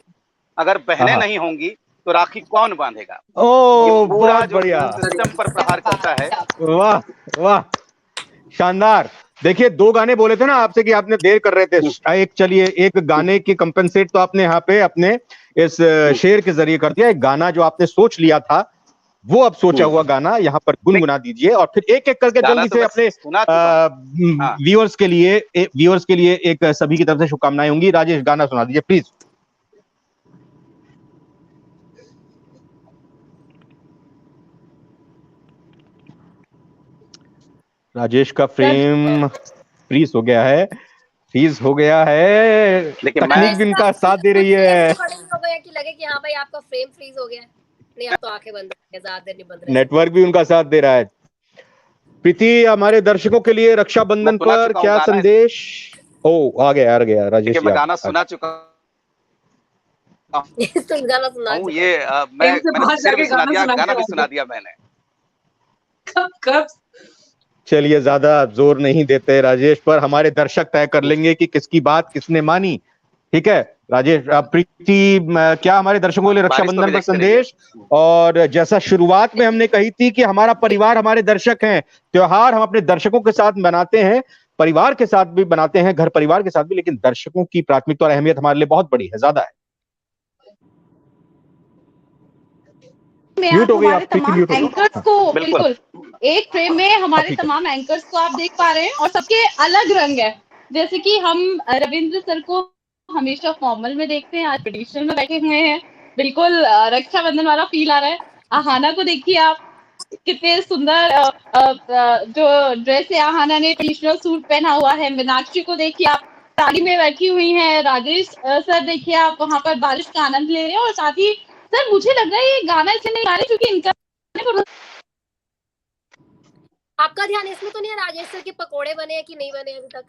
Speaker 5: अगर बहनें नहीं होंगी तो राखी कौन बांधेगा।
Speaker 1: ओ बहुत बढ़िया,
Speaker 5: सिस्टम पर प्रहार करता है।
Speaker 1: वाह वाह, शानदार। देखिए 2 गाने बोले थे ना आपसे कि आपने देर कर रहे थे, एक चलिए एक गाने की कंपेंसेट तो आपने यहाँ पे अपने इस शेर के जरिए कर दिया। एक गाना जो आपने सोच लिया था वो अब सोचा हुआ गाना यहाँ पर गुनगुना दीजिए, और फिर एक एक करके जल्दी से अपने व्यूअर्स के लिए एक सभी की तरफ से शुभकामनाएं होंगी। राजेश गाना सुना दीजिए प्लीज। राजेश का फ्रेम फ्रीज हो गया है, तकनीक भी इनका साथ दे रही है।
Speaker 6: हो गया कि लगे कि हाँ भाई आपका फ्रेम फ्रीज हो गया। नहीं, आप तो आंखें बंद रखिए, ज्यादा देर नहीं बंद रहे।
Speaker 1: नेटवर्क भी उनका साथ दे रहा है। प्रीति, हमारे दर्शकों के लिए रक्षाबंधन पर क्या संदेश? आ गया राजेश।
Speaker 5: मैं गाना सुना चुका
Speaker 6: तुम गाना सुना
Speaker 5: हूँ, ये गाना भी सुना दिया मैंने।
Speaker 4: कब
Speaker 1: चलिए ज्यादा जोर नहीं देते राजेश पर, हमारे दर्शक तय कर लेंगे कि किसकी बात किसने मानी। ठीक है राजेश, प्रीति क्या हमारे दर्शकों के लिए रक्षाबंधन पर संदेश? और जैसा शुरुआत में हमने कही थी कि हमारा परिवार हमारे दर्शक हैं, त्योहार हम अपने दर्शकों के साथ मनाते हैं, परिवार के साथ भी बनाते हैं, घर परिवार के साथ भी, लेकिन दर्शकों की प्राथमिकता और अहमियत हमारे लिए बहुत बड़ी है, ज्यादा है। म्यूट हो गई आप,
Speaker 3: तमाम
Speaker 1: म्यूट हो गई।
Speaker 3: एंकर्स को बिल्कुल एक फ्रेम में हमारे तमाम एंकर्स को आप देख पा रहे हैं और सबके अलग रंग है। जैसे कि हम रविंद्र सर को हमेशा फॉर्मल में देखते हैं, आज ट्रेडिशनल में बैठे हुए हैं, बिल्कुल रक्षाबंधन वाला फील आ रहा है। आहाना को देखिए आप, कितने सुंदर जो ड्रेस है आहाना ने, ट्रेडिशनल सूट पहना हुआ है। मीनाक्षी को देखिए आप, साड़ी में बैठी हुई हैं। राजेश सर देखिए आप वहां पर बारिश का आनंद ले रहे हैं। और साथ ही सर मुझे लग रहा है ये गाना इसलिए नहीं गा रहे क्योंकि इनका
Speaker 6: आपका ध्यान इसमें तो नहीं है राजेश सर के पकोड़े बने हैं कि नहीं बने अभी तक?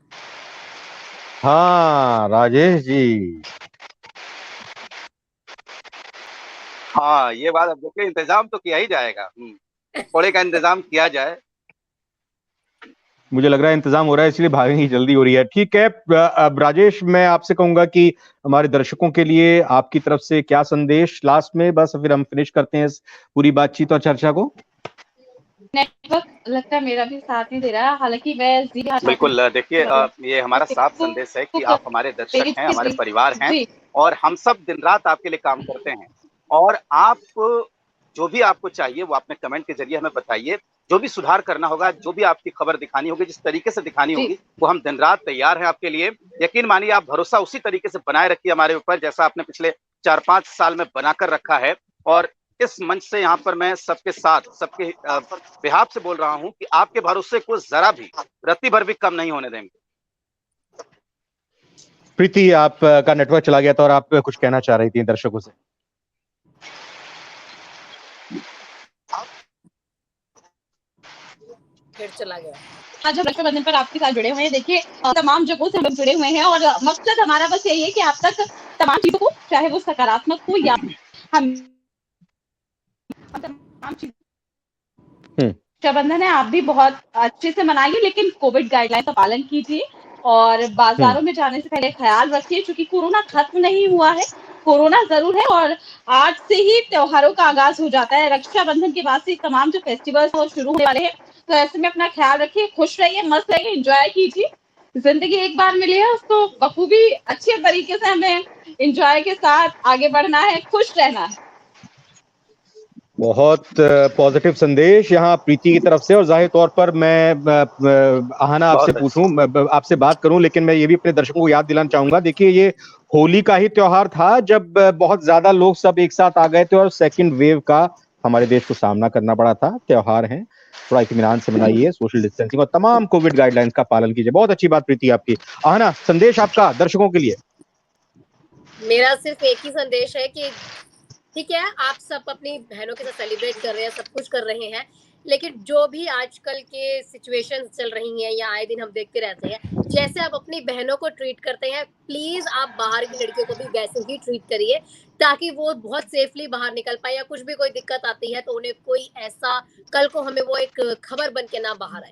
Speaker 1: हाँ राजेश जी,
Speaker 5: हाँ ये बात अब देखिए, इंतजाम तो किया ही जाएगा, पकोड़े का इंतजाम किया जाए।
Speaker 1: मुझे लग रहा है इंतजाम हो रहा है, इसलिए भागने की जल्दी हो रही है। ठीक है, अब राजेश मैं आपसे कहूंगा कि हमारे दर्शकों के लिए आपकी तरफ से क्या संदेश लास्ट में, बस फिर हम फिनिश करते हैं इस पूरी बातचीत और चर्चा को।
Speaker 3: नेटवर्क लगता है मेरा भी साथ नहीं दे रहा है, हालांकि मैं
Speaker 5: बिल्कुल देखिए, ये हमारा साफ संदेश है कि आप हमारे दर्शक हैं, हमारे परिवार हैं, और हम सब दिन रात आपके लिए काम करते हैं। और आप जो भी आपको चाहिए वो आपने कमेंट के जरिए हमें बताइए। जो भी सुधार करना होगा, जो भी आपकी खबर दिखानी होगी, जिस तरीके से दिखानी होगी, वो हम दिन रात तैयार हैं आपके लिए। यकीन मानिए, आप भरोसा उसी तरीके से बनाए रखिए हमारे ऊपर, जैसा आपने पिछले 4-5 साल में बनाकर रखा है। और इस मंच से यहाँ पर मैं सबके साथ, सबके बिहाफ से बोल रहा हूँ कि आपके भरोसे को जरा भी, रत्ती भर भी कम नहीं होने देंगे।
Speaker 1: प्रीति, आपका नेटवर्क चला गया था और आप कुछ कहना चाह रही थी दर्शकों से।
Speaker 6: फिर चला गया।
Speaker 3: आज हम रक्षाबंधन पर आपके साथ जुड़े हुए हैं। देखिए तमाम जगहों से हम लोग जुड़े हुए हैं और मकसद हमारा बस यही है कि आप तक तमाम चीजों को, चाहे वो सकारात्मक हो या हम तमाम चीजें, रक्षाबंधन है आप भी बहुत अच्छे से मनाइए, लेकिन कोविड गाइडलाइन का पालन कीजिए और बाजारों में जाने से पहले ख्याल रखिए, क्योंकि कोरोना खत्म नहीं हुआ है, कोरोना जरूर है और आज से ही त्योहारों का आगाज हो जाता है। रक्षाबंधन के बाद से तमाम जो फेस्टिवल्स वो शुरू होने वाले हैं, तो ऐसे में अपना ख्याल रखिए, खुश रहिए, मस्त रहिए, एंजॉय कीजिए। जिंदगी एक बार मिली है, उसको बखूबी अच्छे तरीके से हमें एंजॉय के साथ आगे बढ़ना है, खुश रहना है।
Speaker 1: बहुत पॉजिटिव संदेश यहाँ प्रीति की तरफ से। और जाहिर तौर पर मैं आहाना आपसे पूछूं, आपसे बात करूं, लेकिन मैं ये भी अपने दर्शकों को याद दिलाना चाहूंगा, देखिए ये होली का ही त्योहार था जब बहुत ज्यादा लोग सब एक साथ आ गए थे और सेकंड वेव का हमारे देश को सामना करना पड़ा था। त्योहार है, थोड़ा इत्मीनान से मनाइए, सोशल डिस्टेंसिंग और तमाम कोविड गाइडलाइंस का पालन कीजिए। बहुत अच्छी बात प्रीति आपकी। आहाना, संदेश आपका दर्शकों के लिए।
Speaker 6: मेरा सिर्फ एक ही संदेश है कि ठीक है, आप सब अपनी बहनों के साथ सेलिब्रेट कर रहे हैं, सब कुछ कर रहे हैं, लेकिन जो भी आजकल के सिचुएशंस चल रही हैं या आए दिन हम देखते रहते हैं, जैसे आप अपनी बहनों को ट्रीट करते हैं, प्लीज आप बाहर की लड़कियों को भी वैसे ही ट्रीट करिए, ताकि वो बहुत सेफली बाहर निकल पाए, या कुछ भी कोई दिक्कत आती है तो उन्हें कोई ऐसा कल को हमें वो एक खबर बन के ना बाहर आए।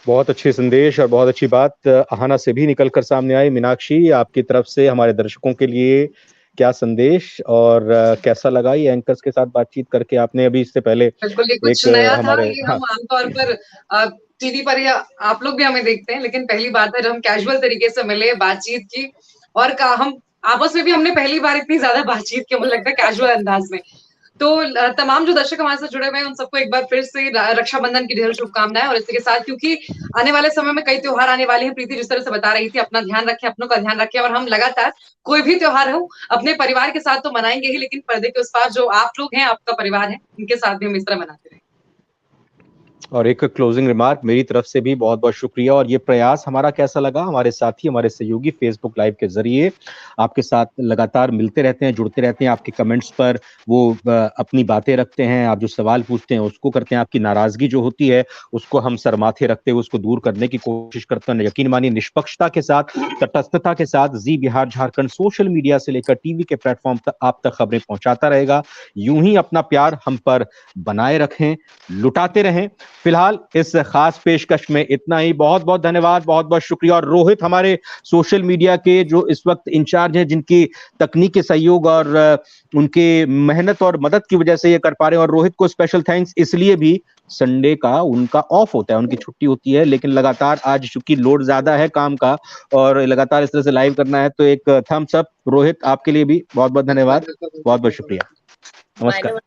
Speaker 1: बहुत अच्छे संदेश और बहुत अच्छी बात आहाना से भी निकल कर सामने आई। मीनाक्षी, आपकी तरफ से हमारे दर्शकों के लिए क्या संदेश और कैसा लगा ये एंकर्स के साथ बातचीत करके? आपने अभी इससे पहले
Speaker 4: बिल्कुल ये कुछ नया था, ये हम आमतौर पर टीवी पर या आप लोग भी हमें देखते हैं, लेकिन पहली बात है जब हम कैजुअल तरीके से मिले, बातचीत की और हम आपस में भी हमने पहली बार इतनी ज्यादा बातचीत की, मुझे लगता है कैजुअल अंदाज में। तो तमाम जो दर्शक हमारे साथ जुड़े हुए हैं उन सबको एक बार फिर से रक्षाबंधन की ढेर शुभकामनाएं। और इसी के साथ, क्योंकि आने वाले समय में कई त्योहार आने वाले हैं, प्रीति जिस तरह से बता रही थी, अपना ध्यान रखें, अपनों का ध्यान रखें, और हम लगातार कोई भी त्योहार हो अपने परिवार के साथ तो मनाएंगे ही, लेकिन पर्दे के उस पार जो आप लोग हैं, आपका परिवार है, उनके साथ भी हम इस तरह मनाते रहें।
Speaker 1: और एक क्लोजिंग रिमार्क मेरी तरफ से भी बहुत बहुत शुक्रिया। और ये प्रयास हमारा कैसा लगा, हमारे साथी, हमारे सहयोगी फेसबुक लाइव के जरिए आपके साथ लगातार मिलते रहते हैं, जुड़ते रहते हैं, आपके कमेंट्स पर वो अपनी बातें रखते हैं, आप जो सवाल पूछते हैं उसको करते हैं, आपकी नाराजगी जो होती है उसको हम सरमाथे रखते हुए उसको दूर करने की कोशिश करते हैं। यकीन मानिए, निष्पक्षता के साथ, तटस्थता के साथ जी बिहार झारखंड सोशल मीडिया से लेकर टीवी के प्लेटफॉर्म तक आप तक खबरें पहुंचाता रहेगा। यूं ही अपना प्यार हम पर बनाए रखें, लुटाते रहें। फिलहाल इस खास पेशकश में इतना ही। बहुत बहुत धन्यवाद, बहुत बहुत शुक्रिया। और रोहित हमारे सोशल मीडिया के जो इस वक्त इंचार्ज हैं, जिनकी तकनीकी सहयोग और उनके मेहनत और मदद की वजह से ये कर पा रहे हैं। और रोहित को स्पेशल थैंक्स इसलिए भी, संडे का उनका ऑफ होता है, उनकी छुट्टी होती है, लेकिन लगातार आज चूंकि लोड ज्यादा है काम का और लगातार इस तरह से लाइव करना है, तो एक थम्स अप रोहित आपके लिए भी। बहुत बहुत धन्यवाद, बहुत बहुत शुक्रिया, नमस्कार।